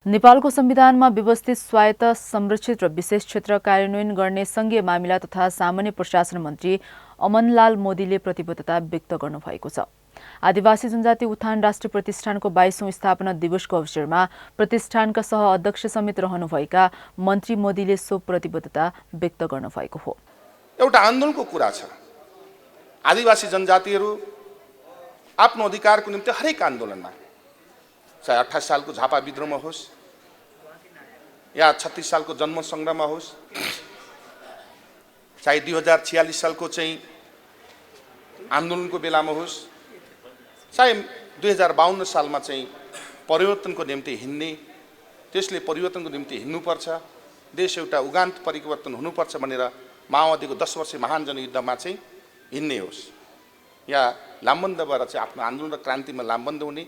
नेपालको संविधानमा व्यवस्थित स्वायत्त संरक्षित र विशेष क्षेत्र कार्यान्वयन गर्ने संघीय मामिला तथा सामान्य प्रशासन मन्त्री अमनलाल मोदीले प्रतिबद्धता व्यक्त गर्नुभएको छ। आदिवासी जनजाति उत्थान राष्ट्रिय प्रतिष्ठानको 22औं स्थापना दिवसको अवसरमा प्रतिष्ठानका सह अध्यक्ष समेत रहनुभएका मन्त्री मोदीले सो प्रतिबद्धता व्यक्त गर्नुभएको हो। एउटा आन्दोलनको कुरा छ। आदिवासी जनजातिहरू आफ्नो अधिकारको निम्ति हरेक आन्दोलनमा, चाहे 28 सालको झापा विद्रोहमा होस् या 36 सालको जन्म संग्राममा होस्, चाहे 2046 सालको चाहिँ आन्दोलनको बेलामा होस्, चाहे 2052 सालमा चाहिँ परिवर्तनको निम्ति हिँड्ने, त्यसले परिवर्तनको निम्ति हिँड्नुपर्छ, देश एउटा उगान्त परिवर्तन हुनुपर्छ भनेर माओवादीको 10 वर्षे महान जनयुद्धमा चाहिँ हिँड्ने होस्, या लामबन्द भएर चाहिँ आफ्नो आन्दोलन र क्रान्तिमा लामबन्द हुने,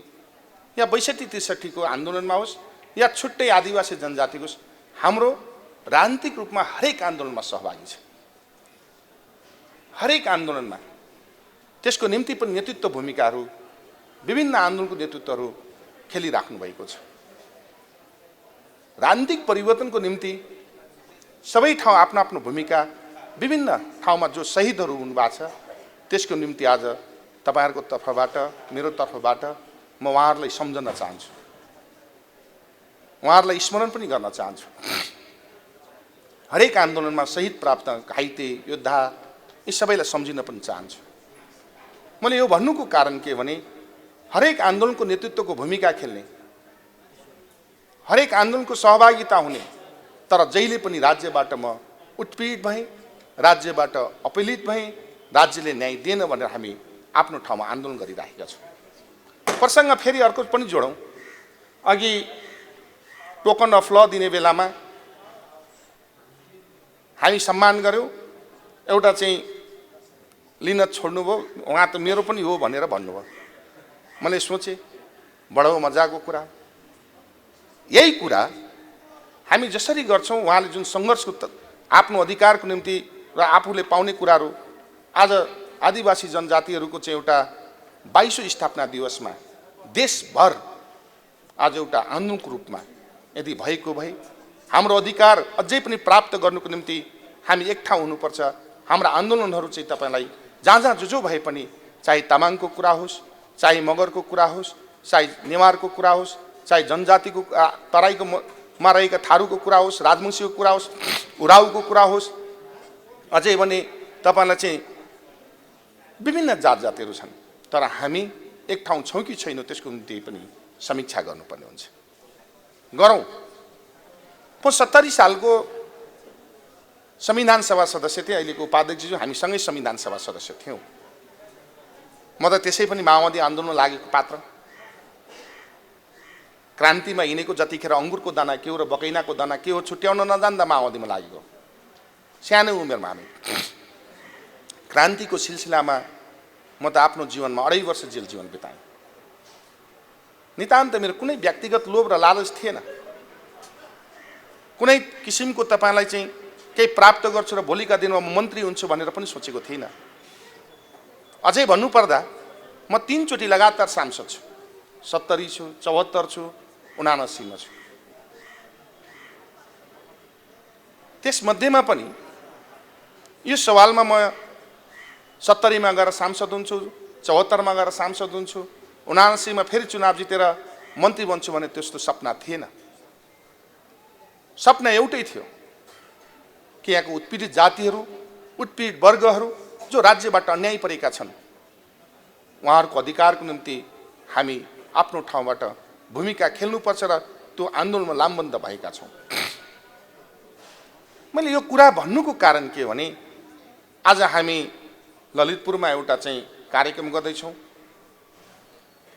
या 62-63 को आन्दोलनमा होस्, या छुट्टै आदिवासी जनजातिको होस्, हाम्रो राजनीतिक रूपमा हरेक आन्दोलनमा सहभागी छ। हरेक आन्दोलनमा त्यसको निम्ति पनि नेतृत्व भूमिकाहरू, विभिन्न आन्दोलनको नेतृत्वहरू खेलिराख्नु भएको छ। राजनीतिक परिवर्तनको निम्ति सबै ठाउँ आफ्नो आफ्नो भूमिका, विभिन्न ठाउँमा जो शहीदहरू हुनुभएको छ त्यसको निम्ति आज तपाईहरुको तर्फबाट, मेरो तर्फबाट म उहाँहरूलाई सम्झन चाहन्छु, उहाँहरूलाई स्मरण पनि गर्न चाहन्छु। हरेक आन्दोलनमा शहीद प्राप्त घाइते योद्धा यी सबैलाई सम्झिन पनि चाहन्छु। मैले यो भन्नुको कारण के भने हरेक आन्दोलनको नेतृत्वको भूमिका खेल्ने, हरेक आन्दोलनको सहभागिता हुने, तर जहिले पनि राज्यबाट म उत्पीडित भएँ, राज्यबाट अपीडित भएँ, राज्यले न्याय दिएन भनेर हामी आफ्नो ठाउँमा आन्दोलन गरिरहेका छौँ। प्रसङ्ग फेरि अर्को पनि जोडौँ। अघि टोकन अफ ल दिने बेलामा हामी सम्मान गर्यौँ, एउटा चाहिँ लिन छोड्नुभयो, उहाँ त मेरो पनि हो भनेर भन्नुभयो। मैले सोचेँ बडो मजाको कुरा। यही कुरा हामी जसरी गर्छौँ, उहाँले जुन सङ्घर्षको आफ्नो अधिकारको निम्ति र आफूले पाउने कुराहरू आज आदिवासी जनजातिहरूको चाहिँ एउटा 22औं स्थापना दिवसमा देशभर आज एउटा आन्दोलनको रूपमा यदि भएको भए हाम्रो अधिकार अझै पनि प्राप्त गर्नुको निम्ति हामी एक ठाउँ हुनुपर्छ। हाम्रा आन्दोलनहरू चाहिँ तपाईलाई जहाँ जहाँ जो भए पनि, चाहे तामाङको कुरा होस्, चाहे मगरको कुरा होस्, चाहे नेवारको कुरा होस्, चाहे जनजातिको तराईको मा रहेका थारूको कुरा होस्, राजवंशीको कुरा होस्, उरावको कुरा होस्, अझै भने तपाईलाई चाहिँ विभिन्न जात जातिहरू छन्, तर हामी एक ठाउँ छौँ कि छैनौँ त्यसको निम्ति पनि समीक्षा गर्नुपर्ने हुन्छ। गरौँ। म 70 सालको संविधान सभा सदस्य थिएँ, अहिलेको उपाध्यक्षज्यू हामी सँगै संविधान सभा सदस्य थियौँ। म त त्यसै पनि माओवादी आन्दोलनमा लागेको पात्र। क्रान्तिमा हिँडेको जतिखेर अङ्गुरको दाना के हो र बकैनाको दाना के हो छुट्याउन नजान्दा माओवादीमा लागेको सानो उमेरमा हामी। क्रान्तिको सिलसिलामा म त आफ्नो जीवनमा 2.5 वर्ष जेल जीवन बिताएँ। नितान्त मेरो कुनै व्यक्तिगत लोभ र लालच थिएन। कुनै किसिमको तपाईलाई चाहिँ केही प्राप्त गर्छु र भोलिका दिनमा म मन्त्री हुन्छु भनेर पनि सोचेको थिइनँ। अझै भन्नुपर्दा म 3 चोटि लगातार सांसद छु। 70 छु, 74 छु, 79 मा छु। त्यसमध्येमा पनि यो सवालमा म 70 मा गएर सांसद हुन्छु, 74 मा गएर सांसद हुन्छु, 79 मा फेरि चुनाव जितेर मन्त्री बन्छु भने त्यस्तो सपना थिएन। सपना एउटै थियो कि यहाँको उत्पीडित जातिहरू, उत्पीडित वर्गहरू जो राज्यबाट अन्याय परेका छन्, उहाँहरूको अधिकारको निम्ति हामी आफ्नो ठाउँबाट भूमिका खेल्नुपर्छ र त्यो आन्दोलनमा लामबन्द भएका छौँ। मैले यो कुरा भन्नुको कारण के भने आज हामी ललितपुरमा एउटा चाहिँ कार्यक्रम गर्दैछौँ।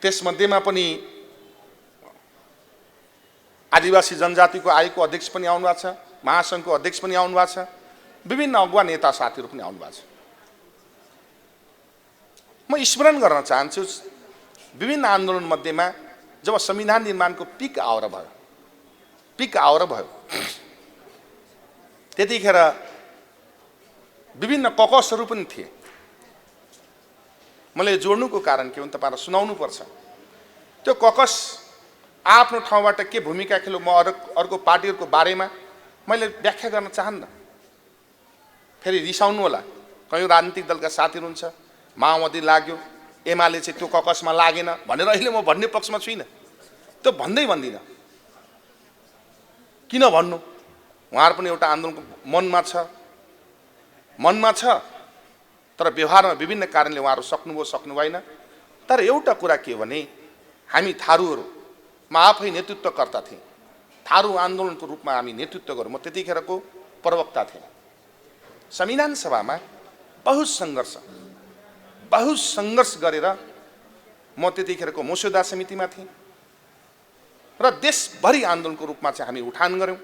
त्यसमध्येमा पनि आदिवासी जनजातिको आयोगको अध्यक्ष पनि आउनुभएको छ, महासङ्घको अध्यक्ष पनि आउनुभएको छ, विभिन्न अगुवा नेता साथीहरू पनि आउनुभएको छ। म स्मरण गर्न चाहन्छु विभिन्न आन्दोलन मध्येमा जब संविधान निर्माणको पिक आवर भयो त्यतिखेर विभिन्न ककसहरू पनि थिए। मैले जोड्नुको कारण के हो भने तपाईहरुलाई सुनाउनु पर्छ। त्यो ककस आफ्नो ठाउँबाट के भूमिका खेल्यो म अर्को पार्टीहरूको बारेमा मैले व्याख्या गर्न चाहन्न। फेरि रिसाउनु होला, कयौँ राजनीतिक दलका साथीहरू हुन्छ, माओवादी लाग्यो, एमाले चाहिँ त्यो ककसमा लागेन भनेर अहिले म भन्ने पक्षमा छुइनँ, त्यो भन्दिनँ। किन भन्नु, उहाँहरू पनि एउटा आन्दोलनको मनमा छ, तर व्यवहारमा विभिन्न कारणले उहाँहरू सक्नुभयो सक्नु भएन। तर एउटा कुरा के भने हामी थारूहरू, म आफै नेतृत्वकर्ता थिएँ, थारू आन्दोलनको रूपमा हामी नेतृत्व गरौँ, म त्यतिखेरको प्रवक्ता थिएँ। संविधान सभामा बहुत सङ्घर्ष गरेर म त्यतिखेरको मस्यौदा समितिमा थिएँ र देशभरि आन्दोलनको रूपमा चाहिँ हामी उठान गऱ्यौँ।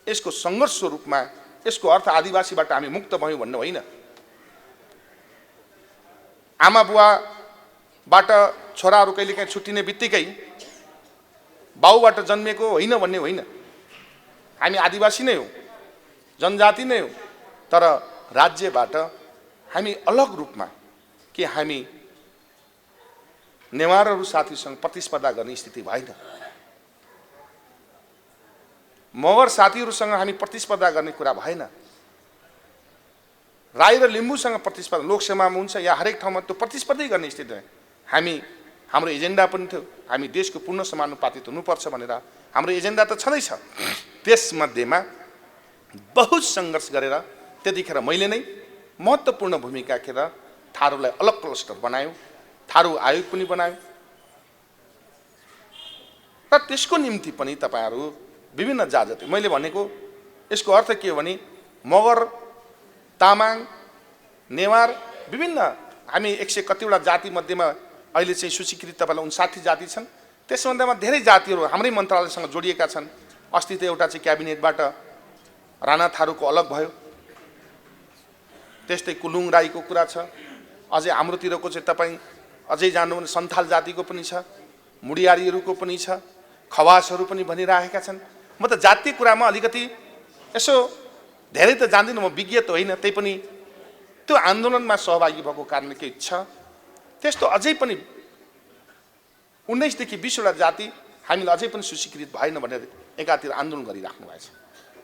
यसको सङ्घर्षको रूपमा यसको अर्थ आदिवासीबाट हामी मुक्त भयौँ भन्ने होइन, आमा बुवाबाट छोराहरू कहिलेकाहीँ छुट्टिने बित्तिकै बाउबाट जन्मेको होइन भन्ने होइन। हामी आदिवासी नै हौँ, जनजाति नै हौँ, तर राज्यबाट हामी अलग रूपमा कि हामी नेवारहरू साथीसँग प्रतिस्पर्धा गर्ने स्थिति भएन, मगर साथीहरूसँग हामी प्रतिस्पर्धा गर्ने कुरा भएन, राई र लिम्बूसँग प्रतिस्पर्धा लोकसभामा हुन्छ या हरेक ठाउँमा त्यो प्रतिस्पर्धै गर्ने स्थिति भयो। हाम्रो एजेन्डा पनि थियो, हामी देशको पूर्ण समानुपातित हुनुपर्छ भनेर हाम्रो एजेन्डा त छँदैछ। त्यसमध्येमा बहुत सङ्घर्ष गरेर त्यतिखेर मैले नै महत्त्वपूर्ण भूमिका खेलेर थारूलाई अलग क्लस्टर बनायो, थारू आयोग पनि बनायो र त्यसको निम्ति पनि तपाईँहरू विभिन्न जाति, मैले भनेको यसको अर्थ के हो भने मगर, तामाङ, नेवार विभिन्न हामी 100 कतिवटा जाति मध्येमा अहिले चाहिँ सूचीकृत तपाईँलाई 59 जाति छन्। त्यसमध्येमा धेरै जातिहरू हाम्रै मन्त्रालयसँग जोडिएका छन्। अस्ति त एउटा चाहिँ क्याबिनेटबाट राणा थारूको अलग भयो, त्यस्तै कुलुङ राईको कुरा छ, अझै हाम्रोतिरको चाहिँ तपाईँ अझै जानु भने सन्थाल जातिको पनि छ, मुडियारीहरूको पनि छ, खवासहरू पनि भनिरहेका छन्। म त जातीय कुरामा अलिकति यसो धेरै त जान्दिनँ, म विज्ञ त होइन, त्यही पनि त्यो आन्दोलनमा सहभागी भएको कारणले केही छ। त्यस्तो अझै पनि 19 देखि 20वटा जाति हामीले अझै पनि सूचीकृत भएन भनेर एकातिर आन्दोलन गरिराख्नु भएको छ।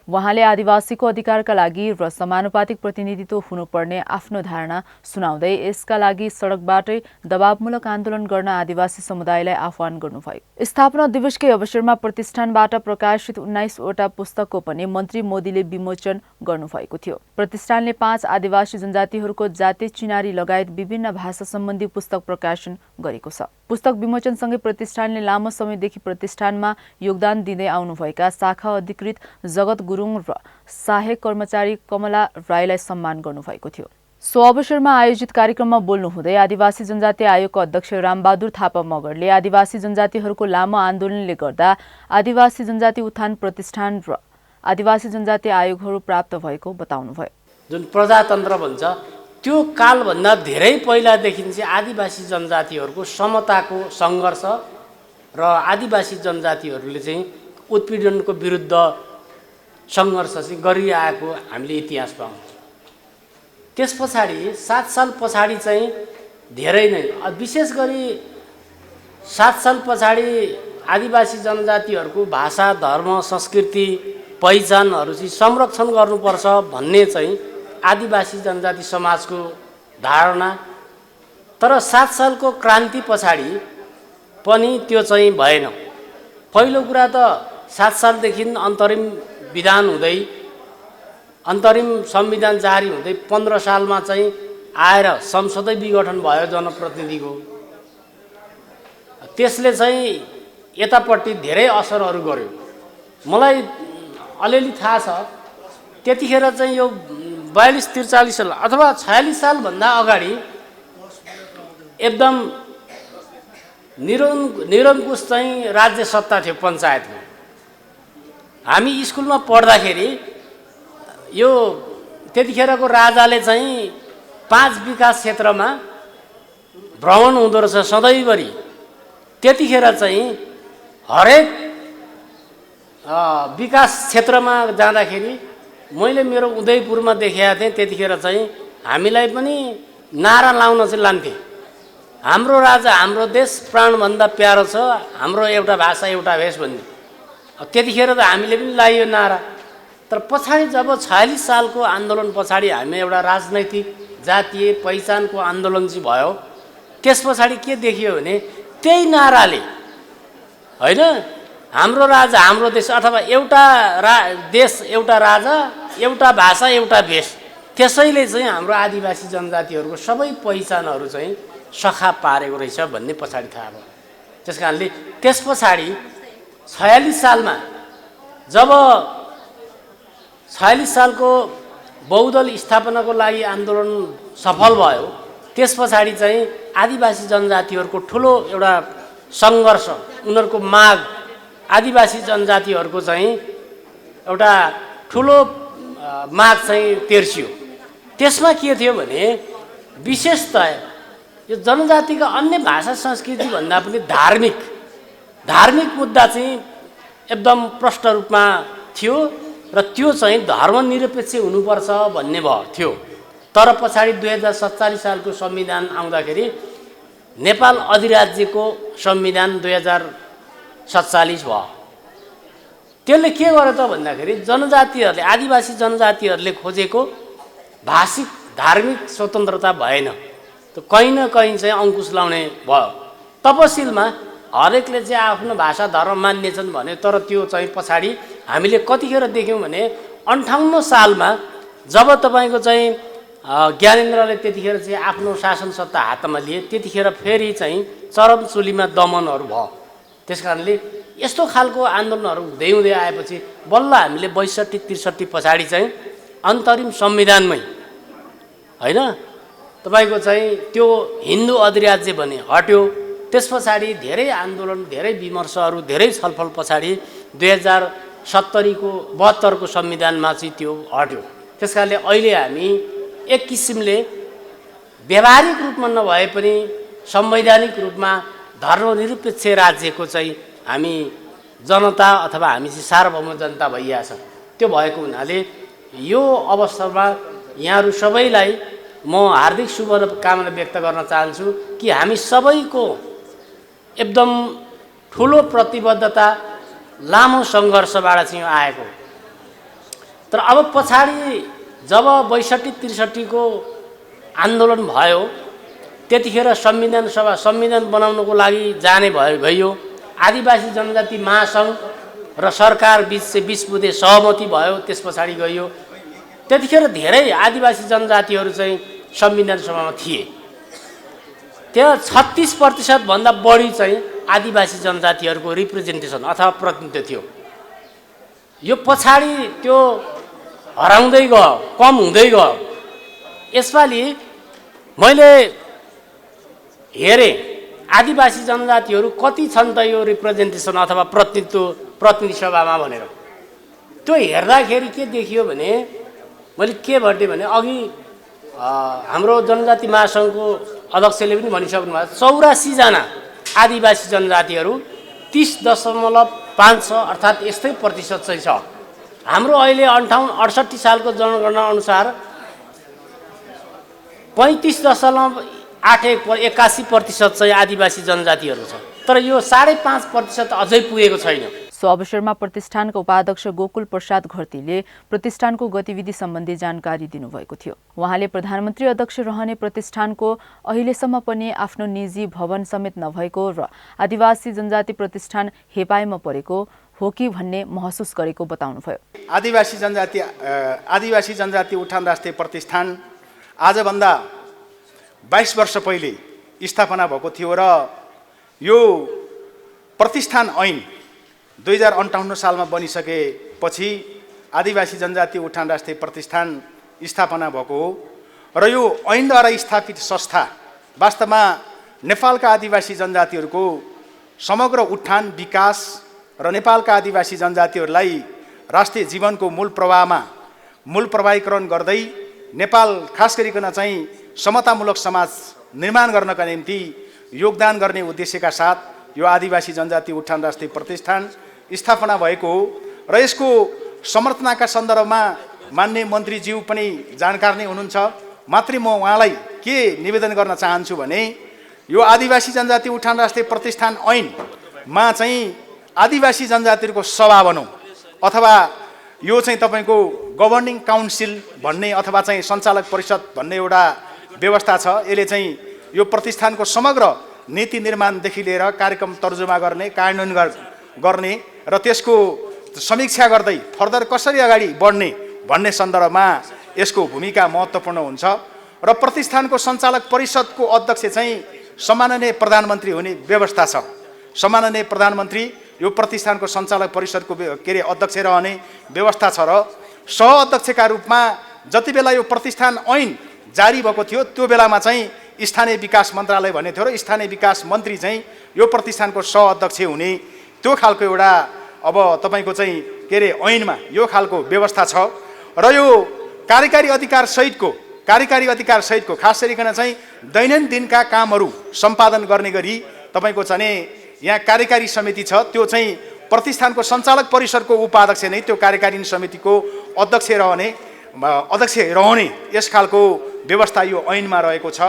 उहाँले आदिवासीको अधिकारका लागि र समानुपातिक प्रतिनिधित्व हुनुपर्ने आफ्नो धारणा सुनाउँदै यसका लागि सडकबाटै दबावमूलक आन्दोलन गर्न आदिवासी समुदायलाई आह्वान गर्नुभयो। स्थापना दिवसकै अवसरमा प्रतिष्ठानबाट प्रकाशित 19वटा पुस्तकको पनि मन्त्री मोदीले विमोचन गर्नुभएको थियो। प्रतिष्ठानले 5 आदिवासी जनजातिहरूको जातीय चिनारी लगायत विभिन्न भाषा सम्बन्धी पुस्तक प्रकाशन गरेको छ। पुस्तक विमोचनसँगै प्रतिष्ठानले लामो समयदेखि प्रतिष्ठानमा योगदान दिँदै आउनुभएका शाखा अधिकृत जगत गुरुङ र सहायक कर्मचारी कमला राईलाई सम्मान गर्नुभएको थियो। सो अवसरमा आयोजित कार्यक्रममा बोल्नुहुँदै आदिवासी जनजाति आयोगका अध्यक्ष रामबहादुर थापा मगरले आदिवासी जनजातिहरूको लामो आन्दोलनले गर्दा आदिवासी जनजाति उत्थान प्रतिष्ठान र आदिवासी जनजाति आयोगहरू प्राप्त भएको बताउनुभयो। जुन प्रजातन्त्र भन्छ त्यो कालभन्दा धेरै पहिलादेखि चाहिँ आदिवासी जनजातिहरूको समताको सङ्घर्ष र आदिवासी जनजातिहरूले चाहिँ उत्पीडनको विरुद्ध सङ्घर्ष चाहिँ गरिआएको हामीले इतिहास पाउँछौँ। त्यस पछाडि 7 साल पछाडि चाहिँ धेरै नै, विशेष गरी 7 साल पछाडि आदिवासी जनजातिहरूको भाषा, धर्म, संस्कृति, पहिचानहरू चाहिँ संरक्षण गर्नुपर्छ भन्ने चाहिँ आदिवासी जनजाति समाजको धारणा। तर 7 सालको क्रान्ति पछाडि पनि त्यो चाहिँ भएन। पहिलो कुरा त 7 सालदेखि अन्तरिम विधान हुँदै अन्तरिम संविधान जारी हुँदै 15 सालमा चाहिँ आएर संसदै विघटन भयो जनप्रतिनिधिको। त्यसले चाहिँ यतापट्टि धेरै असरहरू गर्यो। मलाई अलिअलि थाहा छ, त्यतिखेर चाहिँ यो 42-43 साल अथवा 46 सालभन्दा अगाडि एकदम निरङ्कुश चाहिँ राज्य सत्ता थियो पञ्चायतको। हामी स्कुलमा पढ्दाखेरि यो त्यतिखेरको राजाले चाहिँ 5 विकास क्षेत्रमा भ्रमण हुँदो रहेछ सधैँभरि। त्यतिखेर चाहिँ हरेक विकास क्षेत्रमा जाँदाखेरि मैले मेरो उदयपुरमा देखेका थिएँ। त्यतिखेर चाहिँ हामीलाई पनि नारा लाउन चाहिँ लान्थे। हाम्रो राजा हाम्रो देश प्राणभन्दा प्यारो छ, हाम्रो एउटा भाषा एउटा भेष भन्ने। त्यतिखेर त हामीले पनि लाइयो नारा। तर पछाडि जब 46 सालको आन्दोलन पछाडि हामी एउटा राजनैतिक जातीय पहिचानको आन्दोलन चाहिँ भयो, त्यस पछाडि के देखियो भने त्यही नाराले होइन हाम्रो राजा हाम्रो देश अथवा एउटा देश एउटा राजा एउटा भाषा एउटा भेष, त्यसैले चाहिँ हाम्रो आदिवासी जनजातिहरूको सबै पहिचानहरू चाहिँ सखा पारेको रहेछ भन्ने पछाडि थाहा भयो। त्यस कारणले त्यस पछाडि 46 सालमा जब 46 सालको बहुदल स्थापनाको लागि आन्दोलन सफल भयो, त्यस पछाडि चाहिँ आदिवासी जनजातिहरूको ठुलो एउटा सङ्घर्ष, उनीहरूको माग, आदिवासी जनजातिहरूको चाहिँ एउटा ठुलो माग चाहिँ तेर्सियो। त्यसमा के थियो भने विशेषतः यो जनजातिका अन्य भाषा संस्कृति भन्दा पनि धार्मिक मुद्दा चाहिँ एकदम प्रष्ट रूपमा थियो र त्यो चाहिँ धर्मनिरपेक्ष हुनुपर्छ भन्ने थियो। तर पछाडि 2047 सालको संविधान आउँदाखेरि नेपाल अधिराज्यको संविधान 2047 भयो। त्यसले के गर्यो त भन्दाखेरि जनजातिहरूले आदिवासी जनजातिहरूले खोजेको भाषिक धार्मिक स्वतन्त्रता भएन, त कहीँ न कहीँ चाहिँ अङ्कुश लाउने भयो। तपसिलमा हरेकले चाहिँ आफ्नो भाषा धर्म मान्नेछन् भने, तर त्यो चाहिँ पछाडि हामीले कतिखेर देख्यौँ भने 58 सालमा जब तपाईँको चाहिँ ज्ञानेन्द्रले त्यतिखेर चाहिँ आफ्नो शासन सत्ता हातमा लिए, त्यतिखेर फेरि चाहिँ चरमचुलीमा दमनहरू भयो। त्यस कारणले यस्तो खालको आन्दोलनहरू हुँदै हुँदै आएपछि बल्ल हामीले 62-63 पछाडि चाहिँ अन्तरिम संविधानमै होइन तपाईँको चाहिँ त्यो हिन्दू अधिराज्य भने हट्यो। त्यस पछाडि धेरै आन्दोलन, धेरै विमर्शहरू, धेरै छलफल पछाडि 2072 को संविधानमा चाहिँ त्यो हट्यो। त्यस कारणले अहिले हामी एक किसिमले व्यावहारिक रूपमा नभए पनि संवैधानिक रूपमा धर्मनिरपेक्ष राज्यको चाहिँ हामी जनता अथवा हामी चाहिँ सार्वभौम जनता भइया छ। त्यो भएको हुनाले यो अवस्थामा यहाँहरू सबैलाई म हार्दिक शुभकामना व्यक्त गर्न चाहन्छु कि हामी सबैको एकदम ठुलो प्रतिबद्धता, लामो सङ्घर्षबाट चाहिँ आएको। तर अब पछाडि जब 62-63 को आन्दोलन भयो, त्यतिखेर संविधान बनाउनको लागि जाने भइयो। आदिवासी जनजाति महासङ्घ र सरकार बिच चाहिँ 20 बुँदे सहमति भयो। त्यस पछाडि गइयो। त्यतिखेर धेरै आदिवासी जनजातिहरू चाहिँ संविधान सभामा थिए। त्यहाँ 36% भन्दा बढी चाहिँ आदिवासी जनजातिहरूको रिप्रेजेन्टेसन अथवा प्रतिनिधित्व थियो। यो पछाडि त्यो हराउँदै गयो, कम हुँदै गयो। यसपालि मैले हेरेँ आदिवासी जनजातिहरू कति छन् त यो रिप्रेजेन्टेसन अथवा प्रतिनिधि सभामा भनेर। त्यो हेर्दाखेरि के देखियो भने मैले के भन्थेँ भने अघि हाम्रो जनजाति महासङ्घको अध्यक्षले पनि भनिसक्नु भएको 84 जना आदिवासी जनजातिहरू 30.5 अर्थात् यस्तै प्रतिशत चाहिँ छ। हाम्रो अहिले 68 सालको जनगणना अनुसार 35.81% चाहिँ आदिवासी जनजातिहरू छ। तर यो 5.5% अझै पुगेको छैन। सो अवसरमा प्रतिष्ठानका उपाध्यक्ष गोकुल प्रसाद घरतीले प्रतिष्ठानको गतिविधि सम्बन्धी जानकारी दिनुभएको थियो। उहाँले प्रधानमन्त्री अध्यक्ष रहने प्रतिष्ठानको अहिलेसम्म पनि आफ्नो निजी भवन समेत नभएको र आदिवासी जनजाति प्रतिष्ठान हेपाइमा परेको हो कि भन्ने महसुस गरेको बताउनुभयो। आदिवासी जनजाति उठान राष्ट्रिय प्रतिष्ठान आजभन्दा 22 वर्ष पहिले स्थापना भएको थियो र यो प्रतिष्ठान ऐन 2058 सालमा बनिसकेपछि आदिवासी जनजाति उठान राष्ट्रिय प्रतिष्ठान स्थापना भएको हो र यो ऐनद्वारा स्थापित संस्था वास्तवमा नेपालका आदिवासी जनजातिहरूको समग्र उत्थान, विकास र नेपालका आदिवासी जनजातिहरूलाई राष्ट्रिय जीवनको मूल प्रवाहीकरण गर्दै नेपाल खास गरिकन चाहिँ समतामूलक समाज निर्माण गर्नका निम्ति योगदान गर्ने उद्देश्यका साथ यो आदिवासी जनजाति उठान राष्ट्रिय प्रतिष्ठान स्थापना भएको हो र यसको समर्थनाका सन्दर्भमा माननीय मन्त्रीज्यू पनि जानकार नै हुनुहुन्छ। मात्रै म उहाँलाई के निवेदन गर्न चाहन्छु भने यो आदिवासी जनजाति उठान राष्ट्रिय प्रतिष्ठान ऐनमा चाहिँ आदिवासी जनजातिहरूको सभा भनौँ अथवा यो चाहिँ तपाईँको गभर्निङ काउन्सिल भन्ने अथवा चाहिँ सञ्चालक परिषद भन्ने एउटा व्यवस्था छ। यसले चाहिँ यो प्रतिष्ठानको समग्र नीति निर्माणदेखि लिएर कार्यक्रम तर्जुमा गर्ने, कार्यान्वयन गर्ने र त्यसको समीक्षा गर्दै फर्दर कसरी अगाडि बढ्ने भन्ने सन्दर्भमा यसको भूमिका महत्त्वपूर्ण हुन्छ। र प्रतिष्ठानको सञ्चालक परिषदको अध्यक्ष चाहिँ सम्माननीय प्रधानमन्त्री हुने व्यवस्था छ। सम्माननीय प्रधानमन्त्री यो प्रतिष्ठानको सञ्चालक परिषदको अध्यक्ष रहने व्यवस्था छ र सहअध्यक्षका रूपमा जति बेला यो प्रतिष्ठान ऐन जारी भएको थियो त्यो बेलामा चाहिँ स्थानीय विकास मन्त्रालय भन्ने थियो र स्थानीय विकास मन्त्री चाहिँ यो प्रतिष्ठानको सहअध्यक्ष हुने त्यो खालको एउटा अब तपाईँको चाहिँ ऐनमा यो खालको व्यवस्था छ। र यो कार्यकारी अधिकार सहितको खास गरिकन चाहिँ दैनन्दिनका कामहरू सम्पादन गर्ने गरी तपाईँको चाहिँ यहाँ कार्यकारी समिति छ। त्यो चाहिँ प्रतिष्ठानको सञ्चालक परिषदको उपाध्यक्ष नै त्यो कार्यकारिणी समितिको अध्यक्ष रहने यस खालको व्यवस्था यो ऐनमा रहेको छ।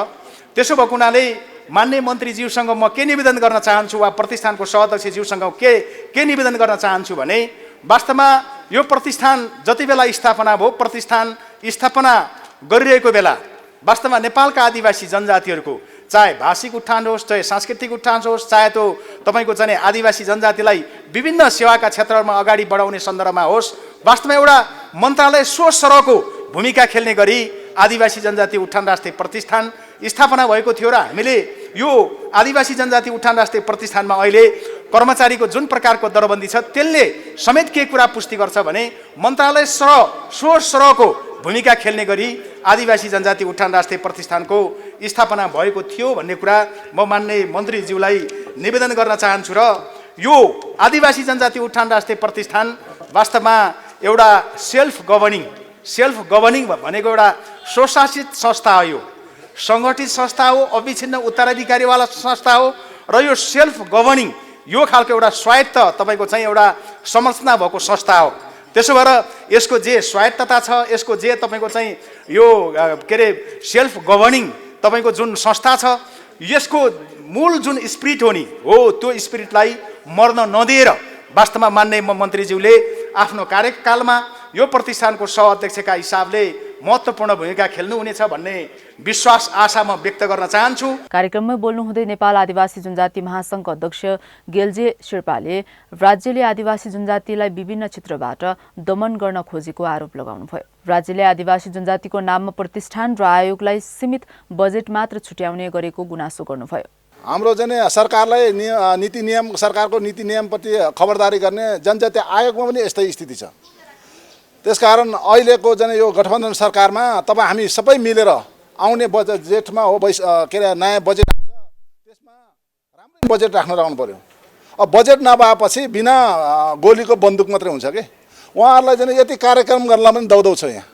त्यसो भएको हुनाले माननीय मन्त्रीज्यूसँग म के निवेदन गर्न चाहन्छु वा प्रतिष्ठानको सहअध्यक्षज्यूसँग के निवेदन गर्न चाहन्छु भने वास्तवमा यो प्रतिष्ठान जति बेला स्थापना भयो, प्रतिष्ठान स्थापना गरिरहेको बेला वास्तवमा नेपालका आदिवासी जनजातिहरूको चाहे भाषिक उत्थान होस्, चाहे सांस्कृतिक उत्थान होस्, चाहे त्यो तपाईँको चाहिँ आदिवासी जनजातिलाई विभिन्न सेवाका क्षेत्रहरूमा अगाडि बढाउने सन्दर्भमा होस्, वास्तवमा एउटा मन्त्रालय स्वसरको भूमिका खेल्ने गरी आदिवासी जनजाति उत्थान राष्ट्रिय प्रतिष्ठान स्थापना भएको थियो। र हामीले यो आदिवासी जनजाति उत्थान राष्ट्रिय प्रतिष्ठानमा अहिले कर्मचारीको जुन प्रकारको दरबन्दी छ त्यसले समेत के कुरा पुष्टि गर्छ भने मन्त्रालय स्वसरको भूमिका खेल्ने गरी आदिवासी जनजाति उत्थान राष्ट्रिय प्रतिष्ठानको स्थापना भएको थियो भन्ने कुरा म माननीय मन्त्रीज्यूलाई निवेदन गर्न चाहन्छु। र यो आदिवासी जनजाति उत्थान राष्ट्रिय प्रतिष्ठान वास्तवमा एउटा सेल्फ गभर्निङ भनेको एउटा स्वशासित संस्था हो, यो सङ्गठित संस्था हो, अविच्छिन्न उत्तराधिकारीवाला संस्था हो र यो सेल्फ गभर्निङ यो खालको एउटा स्वायत्त तपाईँको चाहिँ एउटा संरचना भएको संस्था हो। त्यसो भएर यसको जे स्वायत्तता छ, यसको जे तपाईँको चाहिँ यो सेल्फ गभर्निङ तपाईँको जुन संस्था छ, यसको मूल जुन स्पिरिट हो नि हो त्यो स्पिरिटलाई मर्न नदिएर वास्तवमा माननीय मन्त्रीज्यूले आफ्नो कार्यकालमा यो प्रतिष्ठानको सहअध्यक्षका हिसाबले महत्त्वपूर्ण भूमिका खेल्नुहुनेछ भन्ने विश्वास आशा म व्यक्त गर्न चाहन्छु। कार्यक्रममा बोल्नुहुँदै नेपाल आदिवासी जनजाति महासङ्घका अध्यक्ष गेल्जे शेर्पाले राज्यले आदिवासी जनजातिलाई विभिन्न क्षेत्रबाट दमन गर्न खोजेको आरोप लगाउनुभयो। राज्यले आदिवासी जनजातिको नाममा प्रतिष्ठान र आयोगलाई सीमित बजेट मात्र छुट्याउने गरेको गुनासो गर्नुभयो। हाम्रो चाहिँ सरकारलाई सरकारको नीति नियमप्रति खबरदारी गर्ने जनजातीय आयोगमा पनि यस्तै स्थिति छ। त्यसकारण अहिलेको चाहिँ यो गठबन्धन सरकारमा तपाईँ हामी सबै मिलेर आउने जेठमा हो नयाँ बजेट आउँछ, त्यसमा राम्रै बजेट राख्नु पर्यो। अब बजेट नभएपछि बिना गोलीको बन्दुक मात्रै हुन्छ कि उहाँहरूलाई चाहिँ यति कार्यक्रम गर्नलाई पनि दौडौ छ यहाँ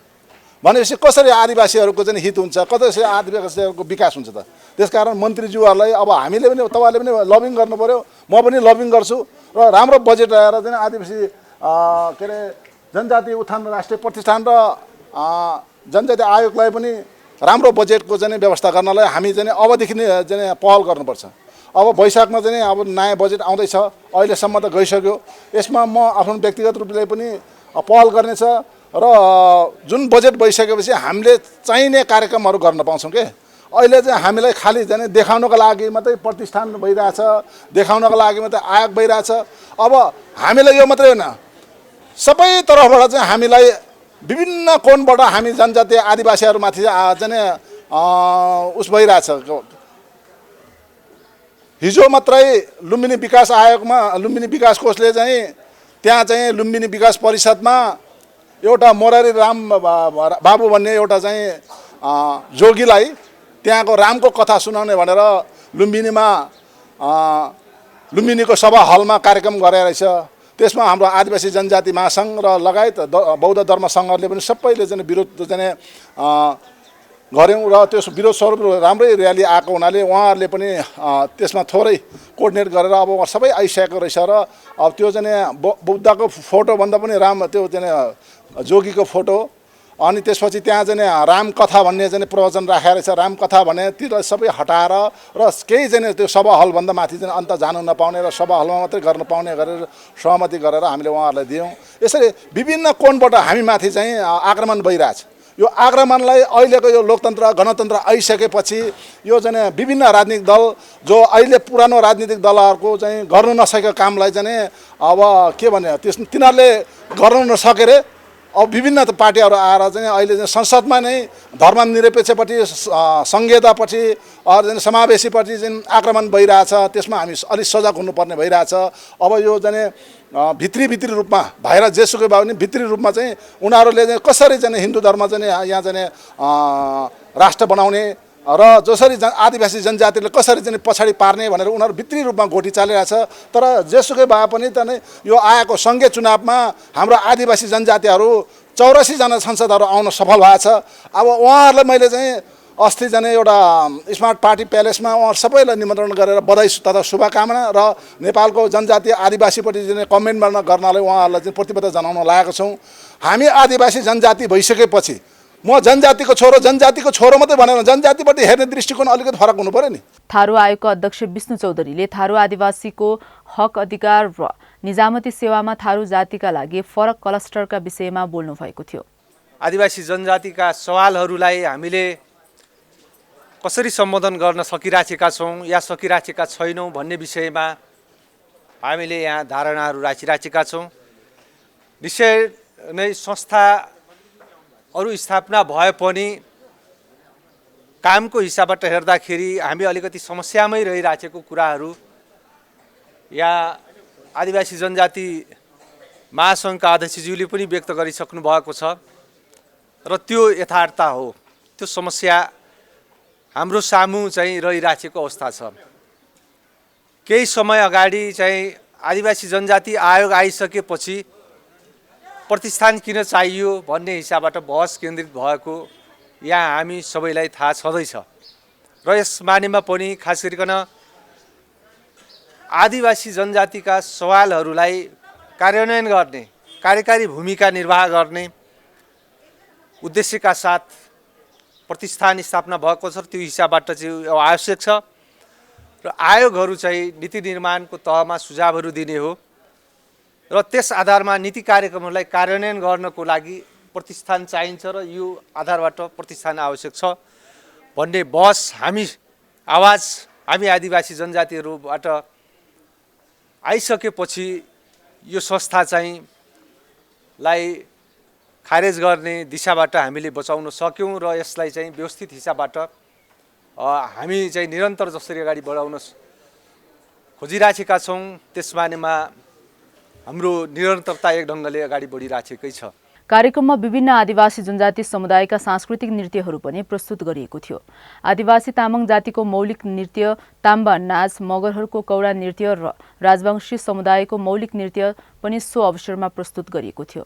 भनेपछि कसरी आदिवासीहरूको चाहिँ हित हुन्छ, कसरी आदिवासीहरूको विकास हुन्छ त। त्यसकारण मन्त्रीज्यूहरूलाई अब हामीले पनि तपाईँले पनि लबिङ गर्नु पर्यो, म पनि लबिङ गर्छु र राम्रो बजेट ल्याएर चाहिँ आदिवासी जनजाति उत्थान राष्ट्रिय प्रतिष्ठान र जनजाति आयोगलाई पनि राम्रो बजेटको चाहिँ व्यवस्था गर्नलाई हामी चाहिँ अबदेखि नै चाहिँ पहल गर्नुपर्छ। अब वैशाखमा चाहिँ अब नयाँ बजेट आउँदैछ, अहिलेसम्म त गइसक्यो। यसमा म आफ्नो व्यक्तिगत रूपले पनि पहल गर्नेछ र जुन बजेट भइसकेपछि हामीले चाहिने कार्यक्रमहरू गर्न पाउँछौँ के। अहिले चाहिँ हामीलाई खालि चाहिँ देखाउनको लागि मात्रै प्रतिष्ठान भइरहेछ, देखाउनको लागि मात्रै आयोग भइरहेछ। अब हामीलाई यो मात्रै होइन, सबै तर्फबाट चाहिँ हामीलाई विभिन्न कोणबाट हामी जनजातीय आदिवासीहरूमाथि चाहिँ भइरहेछ। हिजो मात्रै लुम्बिनी विकास आयोगमा लुम्बिनी विकास कोषले चाहिँ त्यहाँ चाहिँ लुम्बिनी विकास परिषदमा एउटा मोरारी राम बाबु भन्ने एउटा चाहिँ जोगीलाई त्यहाँको रामको कथा सुनाउने भनेर लुम्बिनीको सभा हलमा कार्यक्रम गरेर रहेछ। त्यसमा हाम्रो आदिवासी जनजाति महासङ्घ र लगायत बौद्ध धर्म सङ्घहरूले पनि सबैले चाहिँ विरोध चाहिँ गऱ्यौँ र त्यो विरोध स्वरूप राम्रै र्याली आएको हुनाले उहाँहरूले पनि त्यसमा थोरै कोर्डिनेट गरेर अब सबै आइसकेको रहेछ। र अब त्यो चाहिँ बुद्धको फोटोभन्दा पनि त्यो चाहिँ जोगीको फोटो अनि त्यसपछि त्यहाँ चाहिँ रामकथा भन्ने चाहिँ प्रवचन राखेर रहेछ। रामकथा भने ती सबै हटाएर र केही चाहिँ त्यो सभा हलभन्दा माथि चाहिँ अन्त जानु नपाउने र सभा हलमा मात्रै गर्न पाउने गरेर सहमति गरेर हामीले उहाँहरूलाई दियौँ। यसरी विभिन्न कोणबाट हामीमाथि चाहिँ आक्रमण भइरहेछ। यो आक्रमणलाई अहिलेको यो लोकतन्त्र गणतन्त्र आइसकेपछि यो चाहिँ विभिन्न राजनीतिक दल जो अहिले पुरानो राजनीतिक दलहरूको चाहिँ गर्नु नसकेको कामलाई चाहिँ अब के भने तिनीहरूले गर्नु नसकेर अब विभिन्न पार्टीहरू आएर चाहिँ अहिले चाहिँ संसदमा नै धर्मनिरपेक्षपट्टि सङ्घीयतापट्टि अरू चाहिँ समावेशीपट्टि चाहिँ आक्रमण भइरहेछ। त्यसमा हामी अलिक सजग हुनुपर्ने भइरहेछ। अब यो चाहिँ भित्री रूपमा भएर जेसुकै भए पनि भित्री रूपमा चाहिँ उनीहरूले चाहिँ कसरी चाहिँ हिन्दू धर्म चाहिँ यहाँ चाहिँ राष्ट्र बनाउने र जसरी आदिवासी जनजातिले कसरी चाहिँ पछाडि पार्ने भनेर उनीहरू भित्री रूपमा गोटी चालिरहेछ। तर जेसुकै भए पनि त नै यो आएको सङ्घीय चुनावमा हाम्रो आदिवासी जनजातिहरू 84 जना सांसदहरू आउन सफल भएको छ। अब उहाँहरूलाई मैले चाहिँ अस्ति जाने एउटा स्मार्ट पार्टी प्यालेसमा उहाँहरू सबैलाई निमन्त्रण गरेर बधाई तथा शुभकामना र नेपालको जनजातीय आदिवासीपट्टि चाहिँ कमेन्ट गर्नलाई उहाँहरूलाई चाहिँ प्रतिबद्धता जनाउन लागेको छौँ। हामी आदिवासी जनजाति भइसकेपछि म जनजातिको छोरो मात्रै भनेर जनजातिपट्टि हेर्ने दृष्टिकोण अलिकति फरक हुनु पर्यो नि। थारू आयोगका अध्यक्ष विष्णु चौधरीले थारू आदिवासीको हक अधिकार र निजामती सेवामा थारू जातिका लागि फरक क्लस्टरका विषयमा बोल्नु भएको थियो। आदिवासी जनजातिका सवालहरूलाई हामीले कसरी सम्बोधन गर्न सकिराखेका छौँ या सकिराखेका छैनौँ भन्ने विषयमा हामीले यहाँ धारणाहरू राखिराखेका छौँ। निश्चय नै संस्थाहरू स्थापना भए पनि कामको हिसाबबाट हेर्दाखेरि हामी अलिकति समस्यामै रहिराखेको कुराहरू या आदिवासी जनजाति महासङ्घका अध्यक्षज्यूले पनि व्यक्त गरिसक्नु भएको छ र त्यो यथार्थ हो। त्यो समस्या हाम्रो सामु चाहिँ रहिराखेको अवस्था छ। केही समय अगाडि चाहिँ आदिवासी जनजाति आयोग आइसकेपछि प्रतिष्ठान किन चाहियो भन्ने हिसाबबाट बहस केन्द्रित भएको यहाँ हामी सबैलाई थाहा छँदैछ र यस बारेमा पनि खास गरिकन आदिवासी जनजातिका सवालहरूलाई कार्यान्वयन गर्ने कार्यकारी भूमिका निर्वाह गर्ने उद्देश्यका साथ प्रतिष्ठान स्थापना भएको छ। त्यो हिसाबबाट चाहिँ आवश्यक छ र आयोगहरू चाहिँ नीति निर्माणको तहमा सुझावहरू दिने हो र त्यस आधारमा नीति कार्यक्रमहरूलाई कार्यान्वयन गर्नको लागि प्रतिष्ठान चाहिन्छ र यो आधारबाट प्रतिष्ठान आवश्यक छ भन्ने बहस हामी आदिवासी जनजातिहरूबाट आइसकेपछि यो संस्था चाहिँ लाई खारेज गर्ने दिशाबाट हामीले बचाउन सक्यौँ र यसलाई चाहिँ व्यवस्थित हिसाबबाट हामी चाहिँ निरन्तर जसरी अगाडि बढाउन खोजिराखेका छौँ त्यसबारेमा हाम्रो निरन्तरता एक ढङ्गले अगाडि बढिराखेकै छ। कार्यक्रममा विभिन्न आदिवासी जनजाति समुदायका सांस्कृतिक नृत्यहरू पनि प्रस्तुत गरिएको थियो। आदिवासी तामाङ जातिको मौलिक नृत्य ताम्बा नाच, मगरहरूको कौडा नृत्य र राजवंशी समुदायको मौलिक नृत्य पनि सो अवसरमा प्रस्तुत गरिएको थियो।